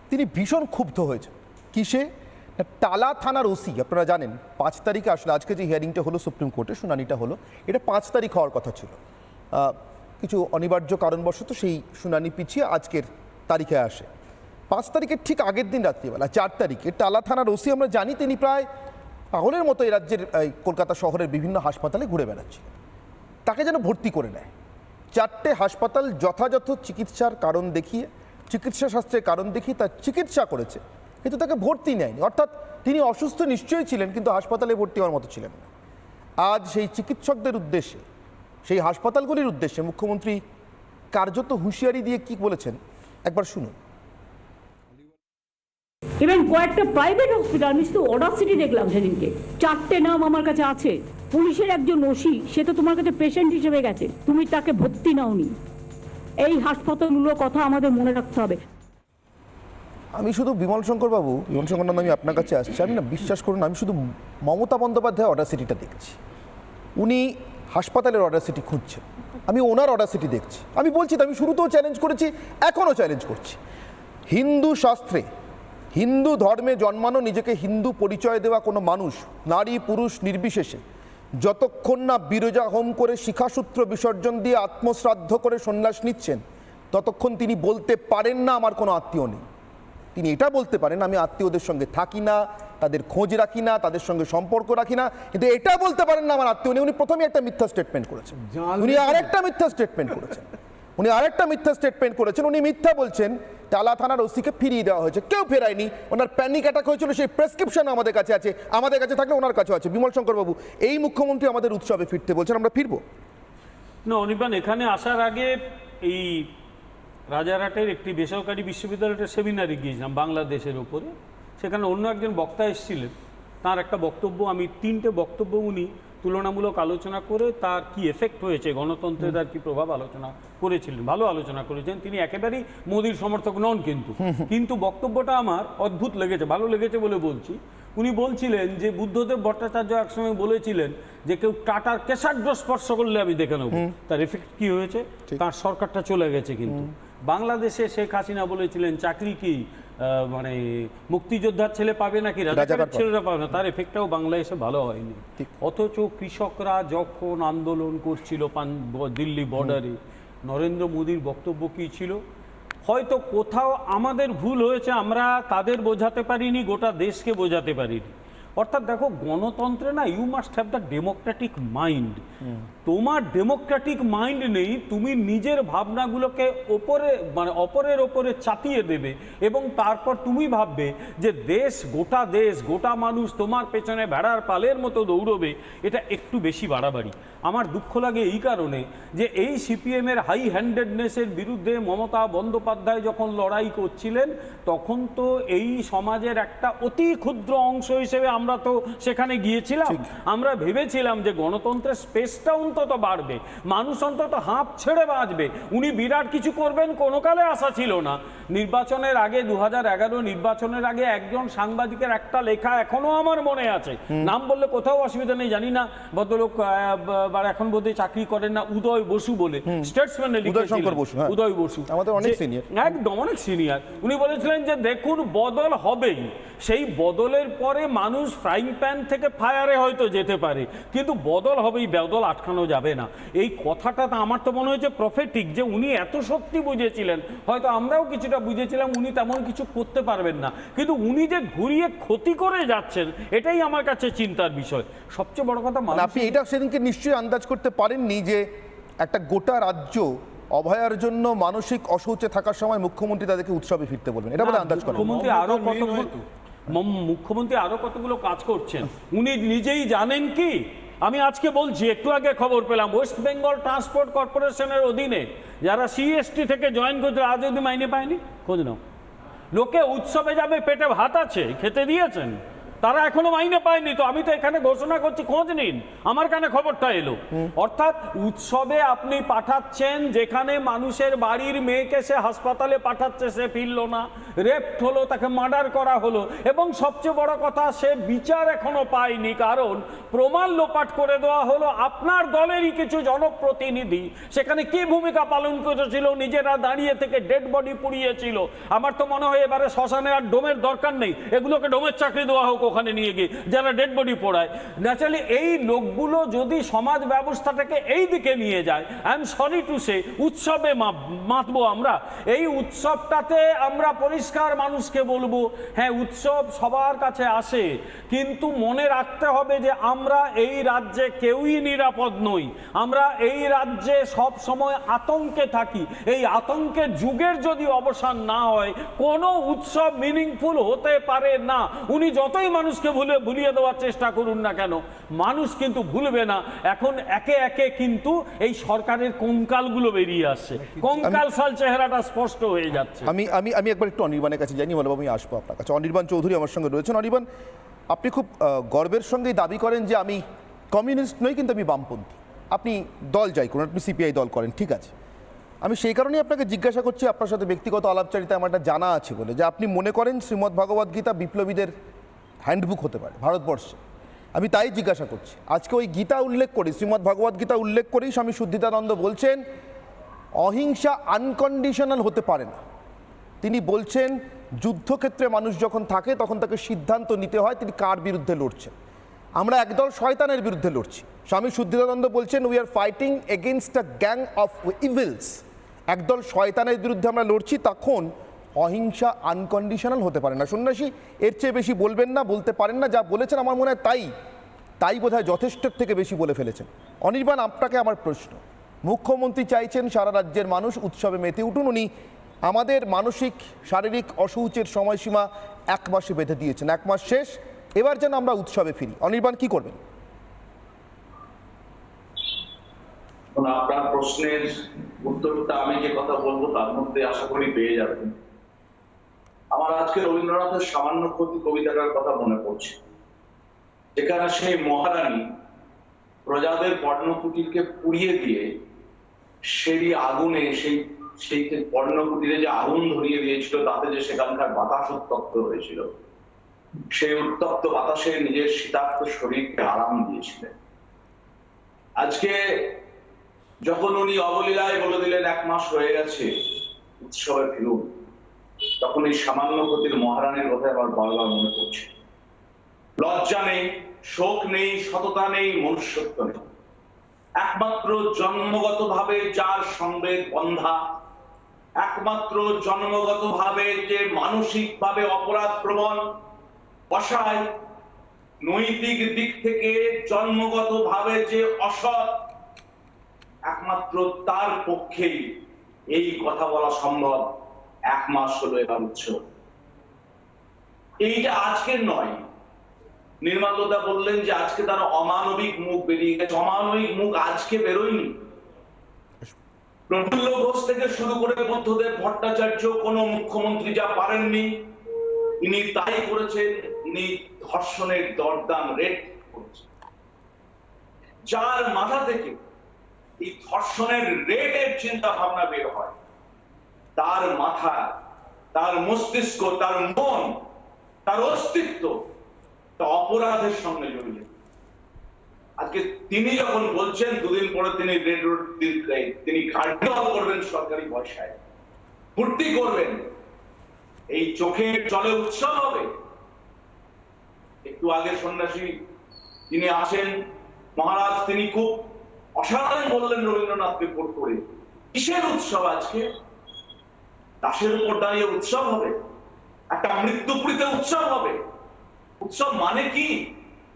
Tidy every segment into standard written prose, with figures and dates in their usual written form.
তিনি ভীষণ ক্ষুব্ধ হয়েছে। কিসে? টালা থানার ওসি, আপনারা জানেন 5 তারিখে আসলে আজকে যে হিয়ারিংটা হলো সুপ্রিম কোর্টে, শুনানিটা হলো, এটা 5 তারিখ হওয়ার কথা ছিল। কিছু অনিবার্য কারণবশত সেই শুনানি পিছিয়ে আজকের তারিখে আসে। 5 তারিখের ঠিক আগের দিন রাত্রিবেলা 4 তারিখে টালা থানার ওসি, আমরা জানি তিনি প্রায় পাগলের মতো এই রাজ্যের কলকাতা শহরের বিভিন্ন হাসপাতালে ঘুরে বেড়াচ্ছে। তাকে যেন ভর্তি করে নেয়। 4টে হাসপাতাল যথাযথ চিকিৎসার কারণ দেখিয়ে, চিকিৎসা শাস্ত্রের কারণ দেখিয়ে তার চিকিৎসা করেছে, কিন্তু তাকে ভর্তি নেয়নি। অর্থাৎ তিনি অসুস্থ নিশ্চয়ই ছিলেন, কিন্তু হাসপাতালে ভর্তি হওয়ার মতো ছিলেন না। আজ সেই চিকিৎসকদের উদ্দেশ্যে, সেই হাসপাতালগুলির উদ্দেশ্যে মুখ্যমন্ত্রী কার্যত হুঁশিয়ারি দিয়ে কি বলেছেন একবার শুনুন। ইভেন কয়েকটা প্রাইভেট হসপিটাল, আমি শুধু অডাসিটি দেখলাম সেদিনকে, 4টে নাম আমার কাছে আছে। পুলিশের একজন ওসি, সে তো তোমার কাছে পেশেন্ট হিসেবে গেছে, তুমি তাকে ভর্তি নাওনি। এই হাসপাতালগুলোর কথা আমাদের মনে রাখতে হবে। আমি শুধু বিমল শঙ্কর বাবু, বিমল শঙ্কর নাম আমি আপনার কাছে আসছি, আমি না, বিশ্বাস করুন, আমি শুধু মমতা বন্দ্যোপাধ্যায় অডাসিটিটা দেখছি। উনি হাসপাতালের অডাসিটি খুঁজছেন, আমি ওনার অডাসিটি দেখছি। আমি বলছি তো, আমি শুরুতেও চ্যালেঞ্জ করেছি, এখনও চ্যালেঞ্জ করছি। হিন্দু শাস্ত্রে, হিন্দু ধর্মে জন্মানো, নিজেকে হিন্দু পরিচয় দেওয়া কোনো মানুষ, নারী পুরুষ নির্বিশেষে, যতক্ষণ না বিরজা হোম করে শিখাসূত্র বিসর্জন দিয়ে আত্মশ্রাদ্ধ করে সন্ন্যাস নিচ্ছেন, ততক্ষণ তিনি বলতে পারেন না আমার কোনো আত্মীয় নেই। তিনি এটা বলতে পারেন আমি আত্মীয়দের সঙ্গে থাকি না, তাদের খোঁজ রাখি না, তাদের সঙ্গে সম্পর্ক রাখি না, কিন্তু এটা বলতে পারেন না আমার আত্মীয় নেই। উনি প্রথমে একটা মিথ্যা স্টেটমেন্ট করেছেন, উনি আরেকটা মিথ্যা স্টেটমেন্ট করেছেন, উনি মিথ্যা বলছেন টালা থানার ওসিকে ফিরিয়ে দেওয়া হয়েছে। কেউ ফেরায়নি, ওনার প্যানিক অ্যাটাক হয়েছিল, সেই প্রেসক্রিপশন আমাদের কাছে আছে, আমাদের কাছে থাকলে ওনার কাছেও আছে। বিমল শঙ্কর বাবু, এই মুখ্যমন্ত্রী আমাদের উৎসবে ফিরতে বলছেন, আমরা ফিরবো না? অনির্বাণ, এখানে আসার আগে এই রাজারহাটের একটি বেসরকারি বিশ্ববিদ্যালয়ের সেমিনারে গিয়েছিলাম বাংলাদেশের উপরে। সেখানে অন্য একজন বক্তা এসেছিলেন, তার একটা বক্তব্য, আমি 3টে বক্তব্য উনি তুলনামূলক আলোচনা করে তার কি এফেক্ট হয়েছে গণতন্ত্রের, তার কি প্রভাব আলোচনা করেছিলেন। ভালো আলোচনা করেছেন তিনি, একেবারেই মোদির সমর্থক নন, কিন্তু বক্তব্যটা আমার অদ্ভুত লেগেছে, ভালো লেগেছে বলে বলছি। উনি বলছিলেন যে বুদ্ধদেব ভট্টাচার্য একসময় বলেছিলেন যে কেউ টাটার কেশাগ্র স্পর্শ করলে আমি দেখে নেব। তার এফেক্ট কি হয়েছে? তার সরকারটা চলে গেছে। কিন্তু বাংলাদেশে শেখ হাসিনা বলেছিলেন চাকরি কি মানে মুক্তিযোদ্ধার ছেলে পাবে নাকি রাজাকারের ছেলেরা পাবে না, তার এফেক্টটাও বাংলাদেশে ভালো হয়নি। অথচ কৃষকরা যখন আন্দোলন করছিল দিল্লি বর্ডারে, নরেন্দ্র মোদীর বক্তব্য কী ছিল? হয়তো কোথাও আমাদের ভুল হয়েছে, আমরা তাদের বোঝাতে পারিনি, গোটা দেশকে বোঝাতে পারিনি। অর্থাৎ দেখো, গণতন্ত্রে না, you must have the democratic mind. তোমার ডেমোক্রেটিক মাইন্ড নেই, তুমি নিজের ভাবনাগুলোকে অপরের ওপরে চাপিয়ে দেবে, এবং তারপর তুমি ভাববে যে দেশ, গোটা মানুষ তোমার পেছনে ভেড়ার পালের মতো দৌড়বে। এটা একটু বেশি বাড়াবাড়ি। আমার দুঃখ লাগে এই কারণে যে এই সিপিএমের হাই হ্যান্ডেডনেসের বিরুদ্ধে মমতা বন্দ্যোপাধ্যায় যখন লড়াই করছিলেন, তখন তো এই সমাজের একটা অতি ক্ষুদ্র অংশ হিসেবে আমরা তো সেখানে গিয়েছিলাম। আমরা ভেবেছিলাম যে গণতন্ত্রের স্পেসটা অন্তত বাড়বে, মানুষ অন্তত হাঁপ ছেড়ে বাঁচবে। উনি বিরাট কিছু করবেন কোনো কালে আশা ছিল না। নির্বাচনের আগে, 2011 নির্বাচনের আগে একজন সাংবাদিকের একটা লেখা এখনো আমার মনে আছে, নাম বললে কোথাও অসুবিধা নেই, জানি না ভদ্রলোক এখন বোধহয় চাকরি করেন না, উদয় বসু বলে, স্টেটসম্যানে লিখেছিলেন, উদয় বসু, আমাদের অনেক সিনিয়র, একদম অনেক সিনিয়র। উনি বলেছিলেন যে দেখুন, বদল হবেই, সেই বদলের পরে মানুষ ফ্রাইং প্যান থেকে ফায়ারে হয়তো যেতে পারে, কিন্তু বদল হবেই, বদল আটকানো যাবে না। এই কথাটা আমার তো মনে হয়েছে প্রফেটিক, যে উনি এত শক্তি বুঝেছিলেন, হয়তো আমরাও কিছুটা বুঝেছিলাম উনি তেমন কিছু করতে পারবেন না, কিন্তু উনি যে ঘুরিয়ে ক্ষতি করে যাচ্ছেন, এটাই আমার কাছে চিন্তার বিষয়। সবচেয়ে বড় কথা, আপনি এটা সেদিনকে নিশ্চয়ই আন্দাজ করতে পারেননি যে একটা গোটা রাজ্য অভয়ার জন্য মানসিক অশৌচে থাকার সময় মুখ্যমন্ত্রী তাদেরকে উৎসবে ফিরতে বলবেন, এটা বলে আন্দাজ করেন? মুখ্যমন্ত্রী আরো কতগুলো কাজ করছেন উনি নিজেই জানেন কি? আমি আজকে বলছি, একটু আগে খবর পেলাম, ওয়েস্ট বেঙ্গল ট্রান্সপোর্ট কর্পোরেশনের অধীনে যারা সিএসটি থেকে জয়েন করছে, আজ অবধি মাইনে পায়নি। খোঁজ নাও, লোকে উৎসবে যাবে, পেটে ভাত আছে, খেতে দিয়েছেন। তারা এখনো মাইনে পায়নি। তো আমি তো এখানে ঘোষণা করছি, খোঁজ নিন, আমার কানে খবরটা এলো। অর্থাৎ উৎসবে আপনি পাঠাচ্ছেন, যেখানে মানুষের বাড়ির মেয়েকে সে হাসপাতালে পাঠাচ্ছে, সে ফিরল না, রেপ হলো, তাকে মার্ডার করা হলো, এবং সবচেয়ে বড় কথা সে বিচার এখনো পায়নি, কারণ প্রমাণ লোপাট করে দেওয়া হলো। আপনার দলেরই কিছু জনপ্রতিনিধি সেখানে কি ভূমিকা পালন করেছিল, নিজেরা দাঁড়িয়ে থেকে ডেড বডি পুড়িয়েছিল। আমার তো মনে হয় এবারে শ্মশানে আর ডোমের দরকার নেই, এগুলোকে ডোমের চাকরি দেওয়া হোক ওখানে নিয়ে গিয়ে, যারা ডেড বডি পোড়ায়। ন্যাচারালি এই লোকগুলো যদি সমাজ ব্যবস্থাটাকে এই দিকে নিয়ে যায়, I am sorry to say, উৎসবে মাতবো আমরা। এই উৎসবটাতে আমরা পরিষ্কার মানুষকে বলবো, হ্যাঁ উৎসব সবার কাছে আসে, কিন্তু মনে রাখতে হবে যে আমরা এই রাজ্যে কেউই নিরাপদ নই। আমরা এই রাজ্যে সব সময় আতঙ্কে থাকি। এই আতঙ্কের যুগের যদি অবসান না হয়, কোনো উৎসব মিনিংফুল হতে পারে না। উনি যতই মানুষকে ভুলিয়ে দেওয়ার চেষ্টা করুন না কেন, মানুষ কিন্তু ভুলবে না। এখন একে একে কিন্তু এই সরকারের কঙ্কালগুলো বেরিয়ে আসছে, কঙ্কাল সাল চেহারাটা স্পষ্ট হয়ে যাচ্ছে। আমি আমি আমি একবার একটু অনির্বাণের কাছে যাই, নির্মলবাবু আমি আসবো আপনার কাছে। অনির্বাণ চৌধুরী আমার সঙ্গে রয়েছেন। অনির্বাণ, আপনি খুব গর্বের সঙ্গেই দাবি করেন যে আমি কমিউনিস্ট নই, কিন্তু আমি বামপন্থী। আপনি দল যাই করুন, আপনি সিপিআই দল করেন, ঠিক আছে। আমি সেই কারণেই আপনাকে জিজ্ঞাসা করছি, আপনার সাথে ব্যক্তিগত আলাপচারিতা আমার একটা জানা আছে বলে, যে আপনি মনে করেন শ্রীমদ্ ভগবদ্ গীতা বিপ্লবীদের হ্যান্ডবুক হতে পারে ভারতবর্ষে। আমি তাই জিজ্ঞাসা করছি। আজকে ওই গীতা উল্লেখ করি, শ্রীমদ্ ভগবদ্ গীতা উল্লেখ করেই স্বামী শুদ্ধিদানন্দ বলছেন অহিংসা আনকন্ডিশনাল হতে পারে না। তিনি বলছেন যুদ্ধক্ষেত্রে মানুষ যখন থাকে তখন তাকে সিদ্ধান্ত নিতে হয় তিনি কার বিরুদ্ধে লড়ছেন। আমরা একদল শয়তানের বিরুদ্ধে লড়ছি। স্বামী শুদ্ধিদানন্দ বলছেন we are fighting against a gang of evils. একদল শয়তানের বিরুদ্ধে আমরা লড়ছি, তখন অহিংসা আনকন্ডিশনাল হতে পারে না। সন্ন্যাসী এর চেয়ে বেশি বলবেন না, বলতে পারেন না। যা বলেছেন আমার মনে হয় তাই বোধহয় যথেষ্টের থেকে বেশি বলে ফেলেছেন। অনির্বাণ, আপনাকে আমার প্রশ্ন, মুখ্যমন্ত্রী চাইছেন সারা রাজ্যের মানুষ উৎসবে মেতে উঠুন। উনি আমাদের মানসিক শারীরিক অসৌচের সময়সীমা 1 মাসে বেঁধে দিয়েছেন, 1 মাস শেষ, এবার যেন আমরা উৎসবে ফিরি। অনির্বাণ, কি করবেন? আপনার প্রশ্নের উত্তরটা আমি যে কথা বলবো তার মধ্যে আশা করি পেয়ে যাবেন। আমার আজকে রবীন্দ্রনাথের সামান্য ক্ষতি কবিতাটার কথা মনে পড়ছে, যেখানে সেই মহারানী প্রজাদের পর্ণকুটিরকে পুড়িয়ে দিয়ে সেই আগুনে সেই পর্ণকুটিরে যে আগুন ধরিয়ে দিয়েছিল, তাতে যে সেখানকার বাতাস উত্তপ্ত হয়েছিল, সেই উত্তপ্ত বাতাসে নিজের শীতার্ত শরীরকে আরাম দিয়েছিলেন। আজকে যখন উনি অবলীলায় বলে দিলেন 1 মাস হয়ে গেছে উৎসবে ফিরুন, তখন এই সামান্য ক্ষতির মহারানীর কথা আমার বারবার মনে পড়ছে। লজ্জা নেই, শোক নেই, সততা নেই, মনুষ্যত্ব নেই। একমাত্র জন্মগতভাবে যার সংবেদ বন্ধা, একমাত্র জন্মগতভাবে যে মানসিকভাবে অপরাধ প্রবণ, অসহায়, নৈতিক দিক থেকে জন্মগতভাবে যে অসৎ, একমাত্র তার পক্ষেই এই কথা বলা সম্ভব। 1 মাস হলো এবার উৎসব। এইটা আজকের নয়। নির্মাল্যদা বললেন যে আজকে তার অমানবিক মুখ বেরিয়ে গেছে। অমানবিক মুখ আজকে বেরোয়নি। প্রফুল্ল ঘোষ থেকে শুরু করে বুদ্ধদেব ভট্টাচার্য কোন মুখ্যমন্ত্রী যা পারেননি ইনি তাই করেছেন। ইনি ধর্ষণের দরদাম রেট করেছেন। যার মাথা থেকে এই ধর্ষণের রেটের চিন্তা ভাবনা বের হয়, তার মাথা, তার মস্তিষ্ক, তার মন, তার অস্তিত্ব অপরাধের সঙ্গে জড়িয়ে। আজকে তিনি যখন বলছেন 2 দিন পরে তিনি রেড রোড তিনি কার্যকর করবেন, সরকারি পয়সায় ফুর্তি করবেন, এই চোখের জলে উৎসব হবে। একটু আগে সন্ন্যাসী তিনি আসেন মহারাজ, তিনি খুব অসাধারণ বললেন রবীন্দ্রনাথকে কোট করে, কিসের উৎসব আজকে? দাসের উপর দাঁড়িয়ে উৎসব হবে, একটা মৃত্যুপুরীতে উৎসব হবে। উৎসব মানে কি?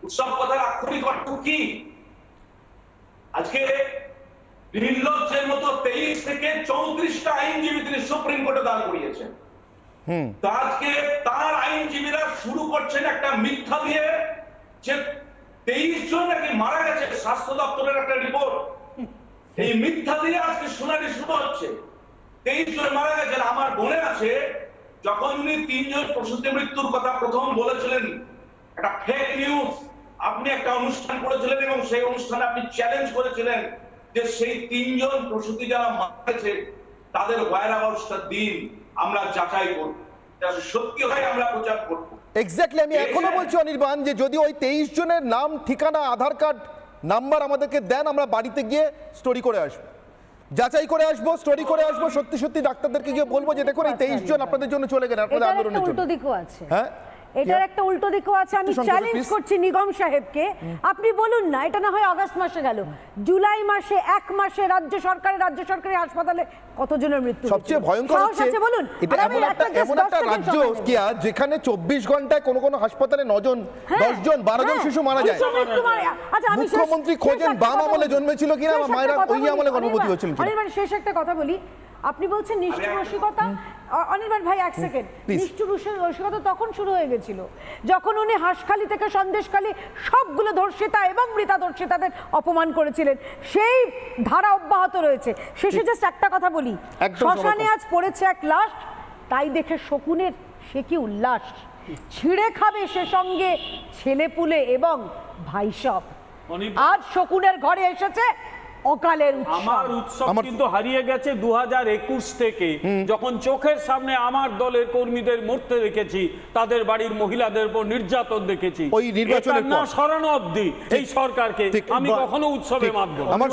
উৎসব কথার আক্ষরিক অর্থ কি? আজকে নির্লজ্জের মতো 23 থেকে 34টা আইনজীবী তিনি সুপ্রিম কোর্টে দাঁড় করিয়েছেন। আজকে তার আইনজীবীরা শুরু করছেন একটা মিথ্যা দিয়ে যে 23 জন নাকি মারা গেছে, স্বাস্থ্য দপ্তরের একটা রিপোর্ট। এই মিথ্যা দিয়ে আজকে শুনানি শুরু হচ্ছে। 23 জন মারা গেছেন। আমার মনে আছে যখন উনি 3 জন প্রসূতি মৃত্যুর কথা প্রথম বলেছিলেন একটা ফেক নিউজ। আপনি একটা অনুষ্ঠান করেছিলেন এবং সেই অনুষ্ঠানে আপনি চ্যালেঞ্জ করেছিলেন যে সেই 3 জন প্রসূতি যারা মারা গেছে তাদের ওয়্যারহাউসটা দিন, আমরা যাচাই করব, সত্যি হয় আমরা প্রচার করব। এক্স্যাক্টলি, আমি এখনো বলছি অনির্বাণ যে যদি ওই 23 জনের নাম, ঠিকানা, আধার কার্ড নাম্বার আমাদেরকে দেন, আমরা বাড়িতে গিয়ে স্টোরি করে আসবো, যাচাই করে আসবো, স্টোরি করে আসবো, সত্যি সত্যি ডাক্তারদেরকে গিয়ে বলবো যে দেখুন এই 23 জন আপনাদের জন্য চলে গেলেন, আপনাদের এটার একটা আন্দোলনের জন্য। উল্টো দিকও আছে। হ্যাঁ, এটার একটা উল্টো দিকও আছে। আমি একটু সংক্ষেপে চ্যালেঞ্জ please। করছি নিগম সাহেবকে, আপনি বলুন না, এটা না হয় আগস্ট মাসে গেল, জুলাই মাসে 1 মাসে রাজ্য সরকারি হাসপাতালে কতজনের মৃত্যু হয়েছে? সবচেয়ে ভয়ঙ্কর সাহস হচ্ছে আছে বলুন। এটা আর আমি এমন একটা just 10 second রাজ্য সময় নেব। কি আর যেখানে 24 ঘন্টায় কোনো হাসপাতালে 9 জন, 10 জন, 12 জন শিশু মারা যায়। আচ্ছা, আমি মুখ্যমন্ত্রী খোঁজেন বাম আমলে জন্মেছিল কিনা, আমার মায়েরা ওই আমলে গর্ভবতী হয়েছিল কিনা। অনির্বাণ, শেষ একটা কথা বলি, আপনি বলছেন নিষ্ঠুর রসিকতা। অনির্বাণ ভাই, 1 সেকেন্ড। Please। নিষ্ঠুর রসিকতা তখন শুরু হয়ে গেছিল যখন উনি হাঁসখালি থেকে সন্দেশখালি সবগুলো ধর্ষিতা এবং মৃতা ধর্ষিতাদের অপমান করেছিলেন। সেই ধারা অব্যাহত রয়েছে। শেষে জাস্ট একটা কথা বলি, একদম শ্মশানে সমর্থন। আজ পড়েছে এক লাশ, তাই দেখে শকুনের সে কি উল্লাস, ছিঁড়ে খাবে সে সঙ্গে ছেলেপুলে এবং ভাইসব। আজ শকুনের ঘরে এসেছে অকালের উৎসব। আমার উৎসব কিন্তু হারিয়ে গেছে 2021 থেকে, যখন চোখের সামনে আমার দলের কর্মীদের মরতে দেখেছি, তাদের বাড়ির মহিলাদের উপর নির্যাতন দেখেছি। ওই নির্বাচনের এটা না পর। সরানো অবধি এই সরকারকে ঠিক, আমি কখনো উৎসবে ঠিক। মাতবো না। আমার